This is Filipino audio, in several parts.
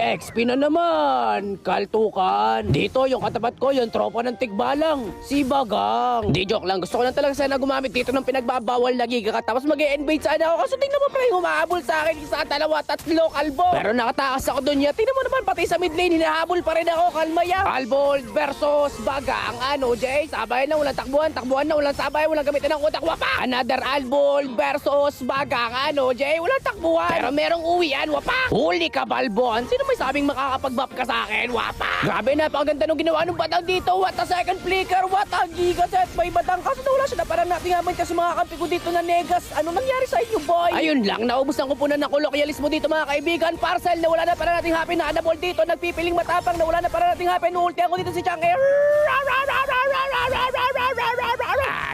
XP na naman. Kaltukan. Dito yung katapat ko, yung tropa ng tigbalang. Si Bagang. Di joke lang. Gusto ko lang talaga sana gumamit dito ng pinagbabawal na giga. Tapos mag-e-invade sana ako. Kaso tingnan mo pre, humahabol sa akin. Isa, dalawa, tatlo, kalbo. Pero nakatakas ako dun niya. Tingnan mo naman pati sa mid lane. Hinahabol pa rin ako. Kalma yan. Albold versus Bagang. Ano, Jay? Sabay na, walang takbuhan. Takbuhan na, walang sabay. Walang gamitin ng utak. Wapa! Another Albold versus Bagang. Ano, Jay? Walang takbuhan. Pero merong uwian. Wapa! Huli ka, Balbon. Sino may sabing makakapag-buff ka sa akin? Wapa! Grabe na, napakaganda nung ginawa ng batang dito. What a second flicker. What a giga set. May batang. Kaso nawala siya na parang nating habang kasi mga kampi ko dito na negas. Ano nangyari sa inyo, boy? Ayun lang, naubusan ko po na ng kolokyalismo dito mga kaibigan. Parcel, nawala na para nating happy na anabol dito. Nagpipiling matapang, nawala na para nating happy. Nuulti ako dito si Changke.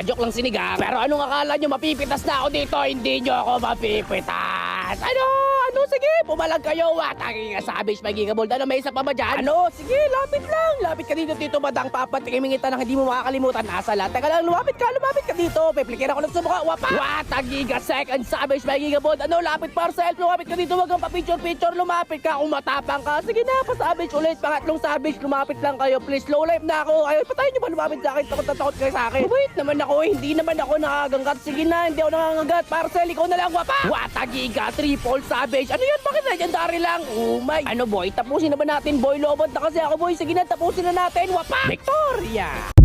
Joke lang sinigang. Pero anong akala nyo, mapipitas na ako dito? Hindi nyo ako mapipitas. Ano? Sige, pumalag kayo. Watangin nga savage, may gigabold. Ano, may isa pa ba dyan? Ano? Sige, lapit lang. Lapit ka dito, Tito Badang. Papatingin-mingita ng hindi mo makakalimutan. Nasa lahat. Teka lang, lumapit ka dito. Piplikir ako ng sumuka. Wapa! Watang giga second savage, may gigabold. Ano, lapit parcel. Lumapit ka dito. Wag kang pa-picture-picture. Lumapit ka kung matapang ka. Sige na, pa-savage ulit. Pangatlong savage, lumapit lang kayo. Please, low life na ako. Ay, patayin nyo ba lumapit sa akin? Takot kayo sa akin. Wait naman ako. Hindi naman ako nakaganggat. Sige na, hindi ako nangangagat. Parcel, ikaw na lang. Wapa! Watang giga, triple savage. Ano yan? Bakit legendary lang? Oh my. Ano boy? Tapusin na ba natin boy? Lobot na kasi ako boy. Sige na, tapusin na natin. Wapa! Victoria!